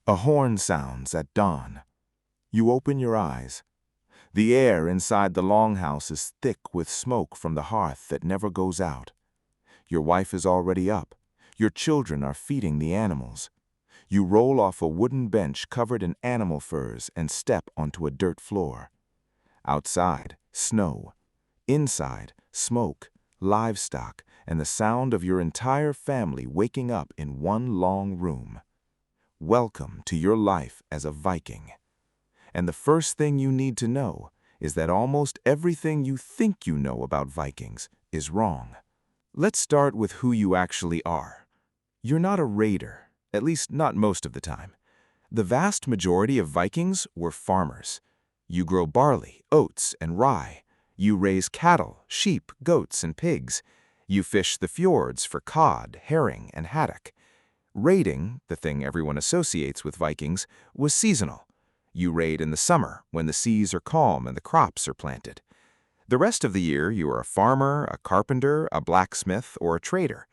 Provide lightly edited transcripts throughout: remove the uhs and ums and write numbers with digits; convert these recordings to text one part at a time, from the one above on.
A horn sounds at dawn. You open your eyes. The air inside the Longhouse is thick with smoke from the hearth that never goes out. Your wife is already up. Your children are feeding the animals. You roll off a wooden bench covered in animal furs and step onto a dirt floor. Outside, snow. Inside, smoke, livestock, and the sound of your entire family waking up in one long room. Welcome to your life as a Viking. And the first thing you need to know is that almost everything you think you know about Vikings is wrong. Let's start with who you actually are. You're not a raider, at least not most of the time. The vast majority of Vikings were farmers. You grow barley, oats, and rye. You raise cattle, sheep, goats, and pigs. You fish the fjords for cod, herring, and haddock. Raiding, the thing everyone associates with Vikings, was seasonal. You raid in the summer, when the seas are calm and the crops are planted. The rest of the year, you are a farmer, a carpenter, a blacksmith, or a trader.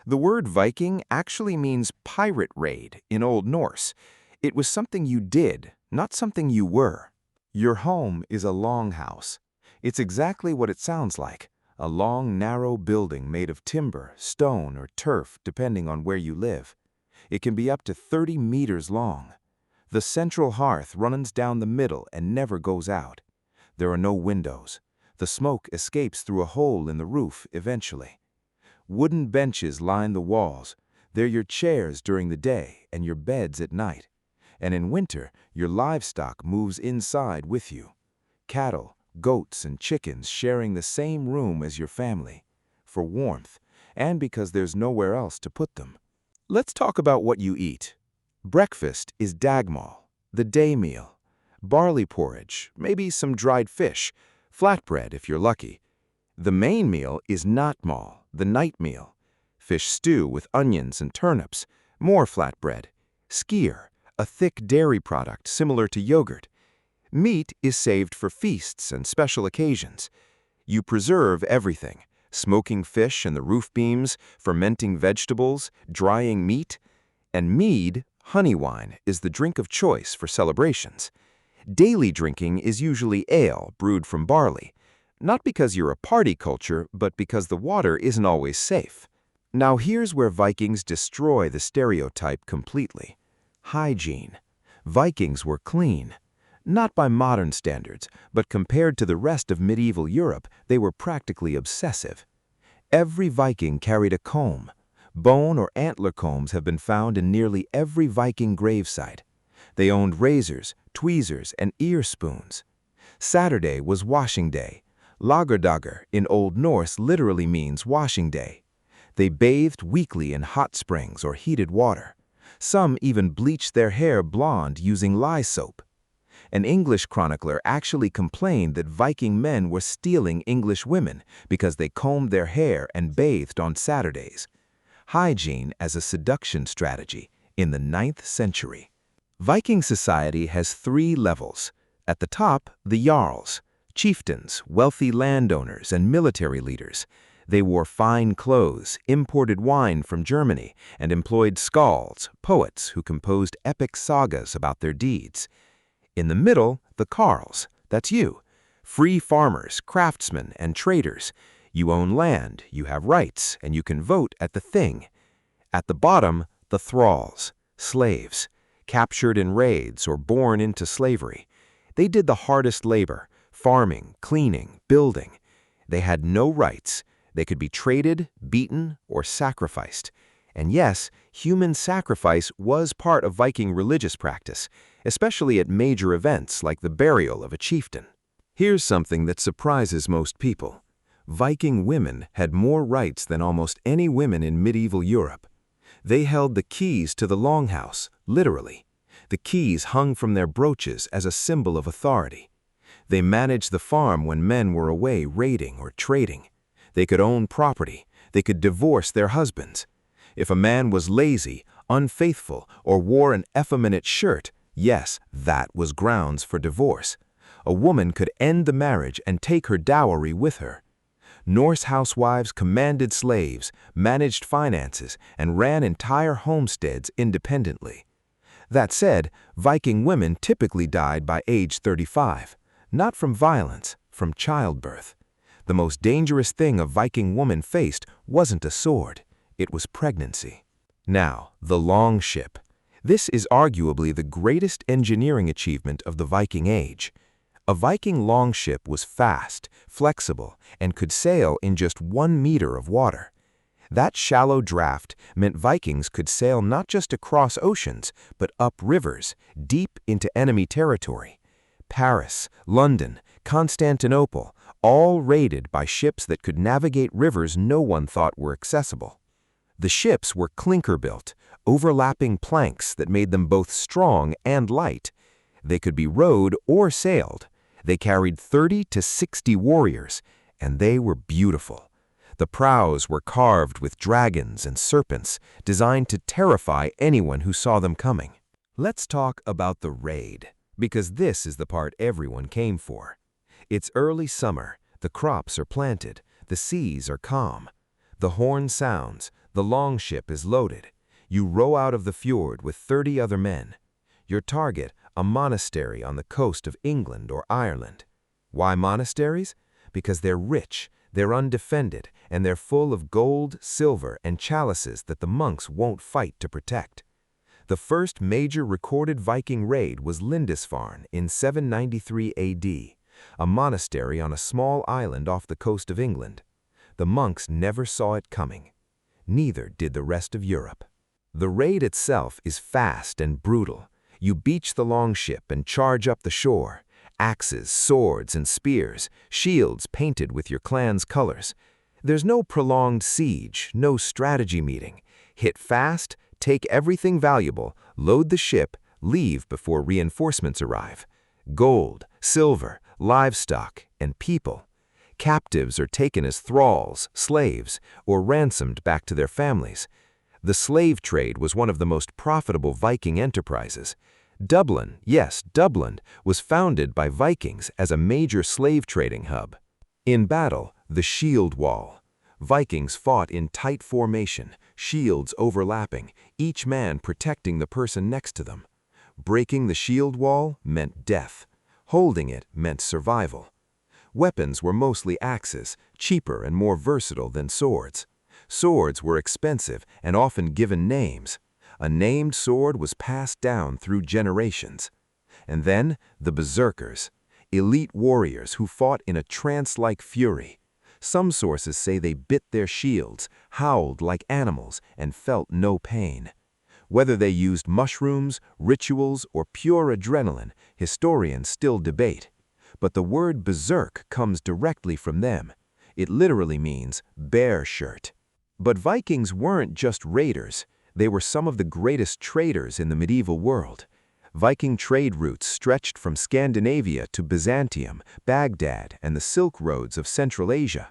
The word Viking actually means pirate raid in Old Norse. It was something you did, not something you were. Your home is a longhouse. It's exactly what it sounds like, a long, narrow building made of timber, stone, or turf, depending on where you live. It can be up to 30 meters long. The central hearth runs down the middle and never goes out. There are no windows. The smoke escapes through a hole in the roof eventually. Wooden benches line the walls. They're your chairs during the day and your beds at night. And in winter, your livestock moves inside with you. Cattle, goats, and chickens sharing the same room as your family, for warmth, and because there's nowhere else to put them. Let's talk about what you eat. Breakfast is dagmal, the day meal. Barley porridge, maybe some dried fish, flatbread if you're lucky. The main meal is nattmal, the night meal. Fish stew with onions and turnips, more flatbread. Skyr, a thick dairy product similar to yogurt. Meat is saved for feasts and special occasions. You preserve everything, smoking fish in the roof beams, fermenting vegetables, drying meat. And mead, honey wine, is the drink of choice for celebrations. Daily drinking is usually ale brewed from barley, not because you're a party culture, but because the water isn't always safe. Now here's where Vikings destroy the stereotype completely. Hygiene. Vikings were clean. Not by modern standards, but compared to the rest of medieval Europe, they were practically obsessive. Every Viking carried a comb. Bone or antler combs have been found in nearly every Viking gravesite. They owned razors, tweezers, and ear spoons. Saturday was washing day. Lagerdager in Old Norse literally means washing day. They bathed weekly in hot springs or heated water. Some even bleached their hair blonde using lye soap. An English chronicler actually complained that Viking men were stealing English women because they combed their hair and bathed on Saturdays. Hygiene as a seduction strategy in the 9th century. Viking society has 3 levels. At the top, the Jarls, chieftains, wealthy landowners, and military leaders. They wore fine clothes, imported wine from Germany, and employed skalds, poets who composed epic sagas about their deeds. In the middle, the Karls, that's you, free farmers, craftsmen, and traders. You own land, you have rights, and you can vote at the thing. At the bottom, the Thralls, slaves, captured in raids or born into slavery. They did the hardest labor, farming, cleaning, building. They had no rights. They could be traded, beaten, or sacrificed. And yes, human sacrifice was part of Viking religious practice, especially at major events like the burial of a chieftain. Here's something that surprises most people. Viking women had more rights than almost any women in medieval Europe. They held the keys to the Longhouse, literally. The keys hung from their brooches as a symbol of authority. They managed the farm when men were away raiding or trading. They could own property. They could divorce their husbands. If a man was lazy, unfaithful, or wore an effeminate shirt, yes, that was grounds for divorce. A woman could end the marriage and take her dowry with her. Norse housewives commanded slaves, managed finances, and ran entire homesteads independently. That said, Viking women typically died by age 35, not from violence, from childbirth. The most dangerous thing a Viking woman faced wasn't a sword, it was pregnancy. Now, the Longship. This is arguably the greatest engineering achievement of the Viking Age. A Viking longship was fast, flexible, and could sail in just 1 meter of water. That shallow draft meant Vikings could sail not just across oceans, but up rivers, deep into enemy territory. Paris, London, Constantinople, all raided by ships that could navigate rivers no one thought were accessible. The ships were clinker-built, overlapping planks that made them both strong and light. They could be rowed or sailed. They carried 30 to 60 warriors, and they were beautiful. The prows were carved with dragons and serpents, designed to terrify anyone who saw them coming. Let's talk about the raid, because this is the part everyone came for. It's early summer, the crops are planted, the seas are calm. The horn sounds, the longship is loaded. You row out of the fjord with 30 other men. Your target, a monastery on the coast of England or Ireland. Why monasteries? Because they're rich, they're undefended, and they're full of gold, silver, and chalices that the monks won't fight to protect. The first major recorded Viking raid was Lindisfarne in 793 AD, a monastery on a small island off the coast of England. The monks never saw it coming. Neither did the rest of Europe. The raid itself is fast and brutal. You beach the longship and charge up the shore. Axes, swords, and spears, shields painted with your clan's colors. There's no prolonged siege, no strategy meeting. Hit fast, take everything valuable, load the ship, leave before reinforcements arrive. Gold, silver, livestock, and people. Captives are taken as thralls, slaves, or ransomed back to their families. The slave trade was one of the most profitable Viking enterprises. Dublin, yes, Dublin, was founded by Vikings as a major slave trading hub. In battle, the shield wall. Vikings fought in tight formation, shields overlapping, each man protecting the person next to them. Breaking the shield wall meant death. Holding it meant survival. Weapons were mostly axes, cheaper and more versatile than swords. Swords were expensive and often given names. A named sword was passed down through generations. And then the Berserkers, elite warriors who fought in a trance-like fury. Some sources say they bit their shields, howled like animals, and felt no pain. Whether they used mushrooms, rituals, or pure adrenaline, historians still debate. But the word berserk comes directly from them. It literally means bear shirt. But Vikings weren't just raiders. They were some of the greatest traders in the medieval world. Viking trade routes stretched from Scandinavia to Byzantium, Baghdad, and the Silk Roads of Central Asia.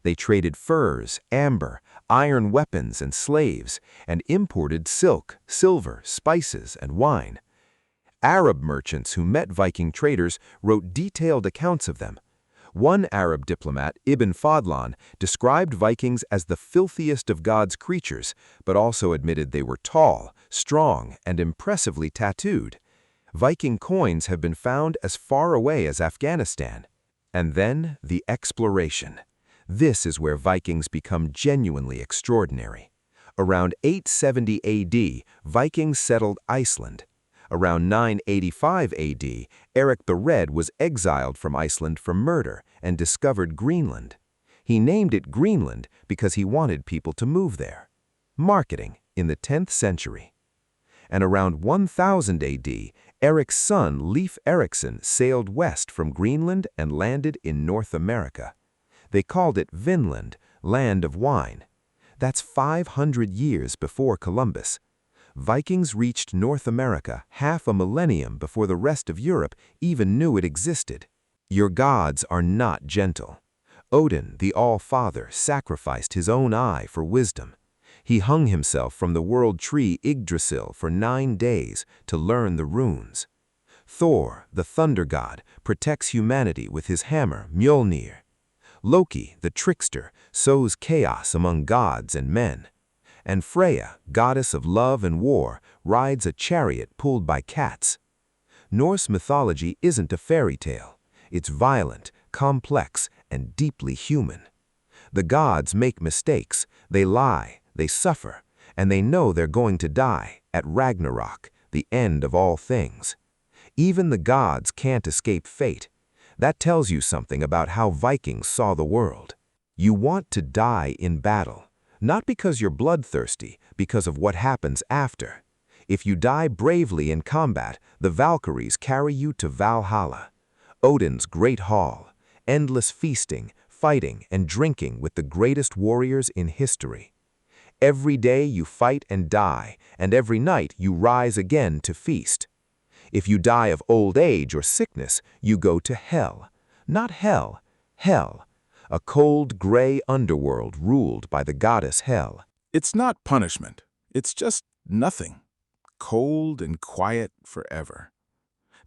They traded furs, amber, iron weapons, and slaves, and imported silk, silver, spices, and wine. Arab merchants who met Viking traders wrote detailed accounts of them. One Arab diplomat, Ibn Fadlan, described Vikings as the filthiest of God's creatures, but also admitted they were tall, strong, and impressively tattooed. Viking coins have been found as far away as Afghanistan. And then the exploration. This is where Vikings become genuinely extraordinary. Around 870 AD, Vikings settled Iceland. Around 985 AD, Erik the Red was exiled from Iceland for murder and discovered Greenland. He named it Greenland because he wanted people to move there. Marketing in the 10th century. And around 1000 AD, Erik's son Leif Erikson sailed west from Greenland and landed in North America. They called it Vinland, land of wine. That's 500 years before Columbus. Vikings reached North America half a millennium before the rest of Europe even knew it existed. Your gods are not gentle. Odin, the All-Father, sacrificed his own eye for wisdom. He hung himself from the world tree Yggdrasil for 9 days to learn the runes. Thor, the thunder god, protects humanity with his hammer Mjolnir. Loki, the trickster, sows chaos among gods and men. and Freya, goddess of love and war, rides a chariot pulled by cats. Norse mythology isn't a fairy tale. It's violent, complex, and deeply human. The gods make mistakes, they lie, they suffer, and they know they're going to die at Ragnarok, the end of all things. Even the gods can't escape fate. That tells you something about how Vikings saw the world. You want to die in battle, not because you're bloodthirsty, because of what happens after. If you die bravely in combat, the Valkyries carry you to Valhalla, Odin's great hall, endless feasting, fighting, and drinking with the greatest warriors in history. Every day you fight and die, and every night you rise again to feast. If you die of old age or sickness, you go to hell. Not hell, hell. A cold, gray underworld ruled by the goddess Hel. It's not punishment. It's just nothing. Cold and quiet forever.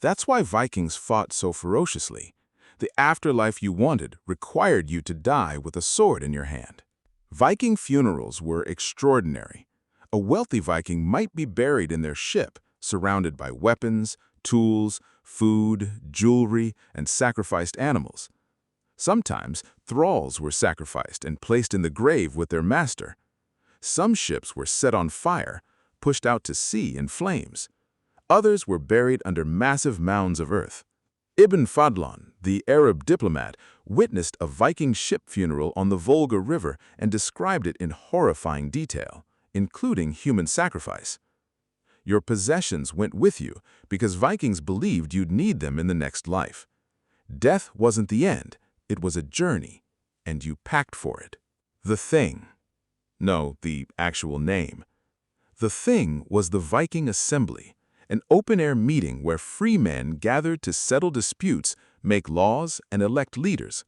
That's why Vikings fought so ferociously. The afterlife you wanted required you to die with a sword in your hand. Viking funerals were extraordinary. A wealthy Viking might be buried in their ship, surrounded by weapons, tools, food, jewelry, and sacrificed animals. Sometimes, thralls were sacrificed and placed in the grave with their master. Some ships were set on fire, pushed out to sea in flames. Others were buried under massive mounds of earth. Ibn Fadlan, the Arab diplomat, witnessed a Viking ship funeral on the Volga River and described it in horrifying detail, including human sacrifice. Your possessions went with you because Vikings believed you'd need them in the next life. Death wasn't the end, it was a journey, and you packed for it. The Thing. No, the actual name. The Thing was the Viking Assembly, an open-air meeting where free men gathered to settle disputes, make laws, and elect leaders.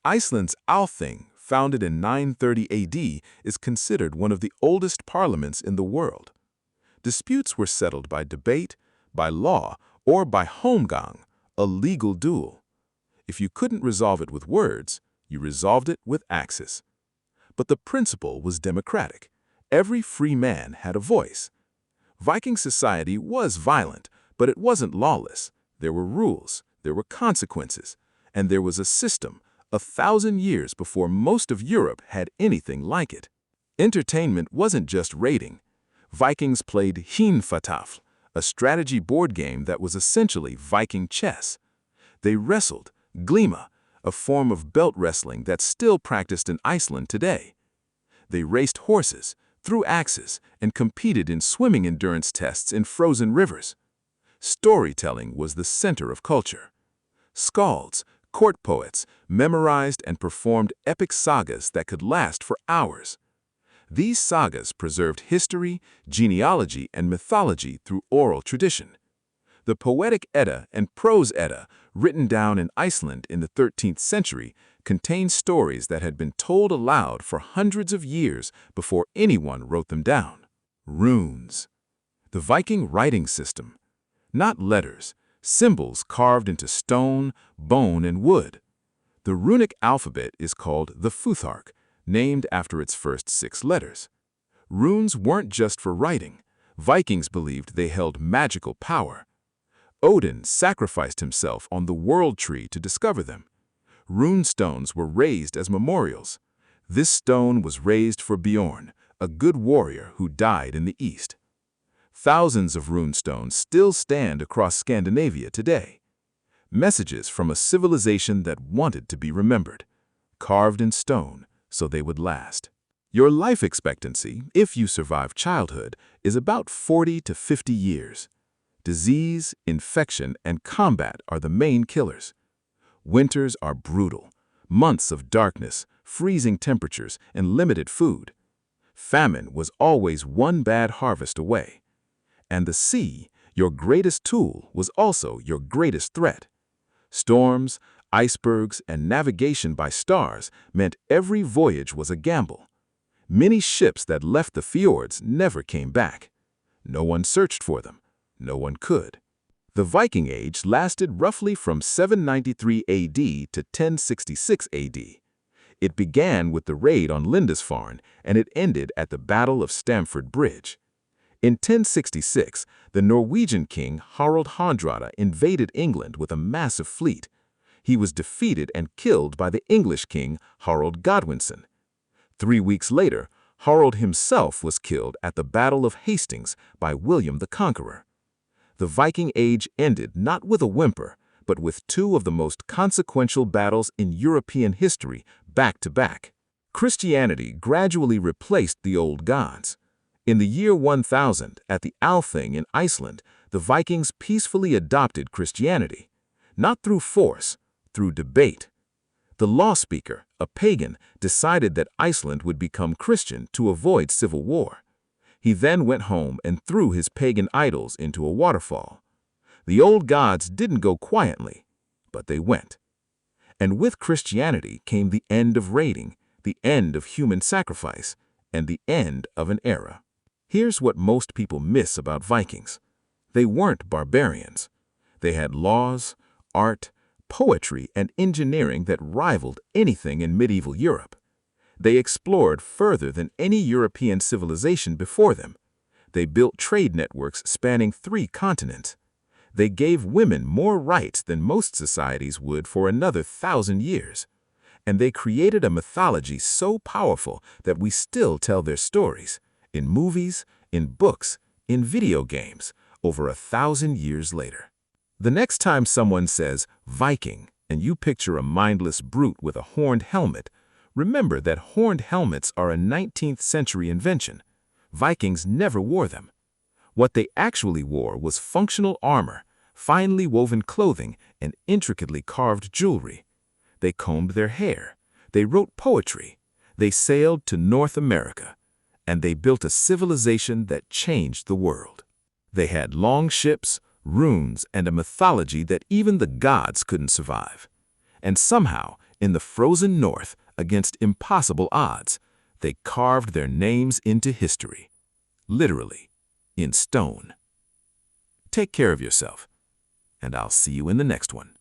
Iceland's Althing, founded in 930 AD, is considered one of the oldest parliaments in the world. Disputes were settled by debate, by law, or by holmgang, a legal duel. If you couldn't resolve it with words, you resolved it with axes. But the principle was democratic. Every free man had a voice. Viking society was violent, but it wasn't lawless. There were rules, there were consequences, and there was a system 1,000 years before most of Europe had anything like it. Entertainment wasn't just raiding. Vikings played Hínfatafl, a strategy board game that was essentially Viking chess. They wrestled, glima, a form of belt wrestling that's still practiced in Iceland today. They raced horses, threw axes, and competed in swimming endurance tests in frozen rivers. Storytelling was the center of culture. Skalds, court poets, memorized and performed epic sagas that could last for hours. These sagas preserved history, genealogy, and mythology through oral tradition. The Poetic Edda and Prose Edda, written down in Iceland in the 13th century, contain stories that had been told aloud for hundreds of years before anyone wrote them down. Runes. The Viking writing system. Not letters, symbols carved into stone, bone, and wood. The runic alphabet is called the Futhark, named after its first 6 letters. Runes weren't just for writing. Vikings believed they held magical power. Odin sacrificed himself on the World Tree to discover them. Rune stones were raised as memorials. This stone was raised for Bjorn, a good warrior who died in the east. Thousands of rune stones still stand across Scandinavia today. Messages from a civilization that wanted to be remembered, carved in stone so they would last. Your life expectancy, if you survive childhood, is about 40 to 50 years. Disease, infection, and combat are the main killers. Winters are brutal. Months of darkness, freezing temperatures, and limited food. Famine was always one bad harvest away. And the sea, your greatest tool, was also your greatest threat. Storms, icebergs, and navigation by stars meant every voyage was a gamble. Many ships that left the fjords never came back. No one searched for them. No one could. The Viking Age lasted roughly from 793 AD to 1066 AD. It began with the raid on Lindisfarne, and it ended at the Battle of Stamford Bridge. In 1066, the Norwegian king Harald Hardrada invaded England with a massive fleet. He was defeated and killed by the English king Harald Godwinson. 3 weeks later, Harald himself was killed at the Battle of Hastings by William the Conqueror. The Viking Age ended not with a whimper, but with two of the most consequential battles in European history back to back. Christianity gradually replaced the old gods. In the year 1000, at the Althing in Iceland, the Vikings peacefully adopted Christianity, not through force, through debate. The law speaker, a pagan, decided that Iceland would become Christian to avoid civil war. He then went home and threw his pagan idols into a waterfall. The old gods didn't go quietly, but they went. And with Christianity came the end of raiding, the end of human sacrifice, and the end of an era. Here's what most people miss about Vikings. They weren't barbarians. They had laws, art, poetry, and engineering that rivaled anything in medieval Europe. They explored further than any European civilization before them. They built trade networks spanning 3 continents. They gave women more rights than most societies would for another 1,000 years. And they created a mythology so powerful that we still tell their stories, in movies, in books, in video games, over 1,000 years later. The next time someone says Viking and you picture a mindless brute with a horned helmet, remember that horned helmets are a 19th century invention. Vikings never wore them. What they actually wore was functional armor, finely woven clothing, and intricately carved jewelry. They combed their hair. They wrote poetry. They sailed to North America. And they built a civilization that changed the world. They had long ships, runes, and a mythology that even the gods couldn't survive. And somehow, in the frozen north, against impossible odds, they carved their names into history. Literally, in stone. Take care of yourself, and I'll see you in the next one.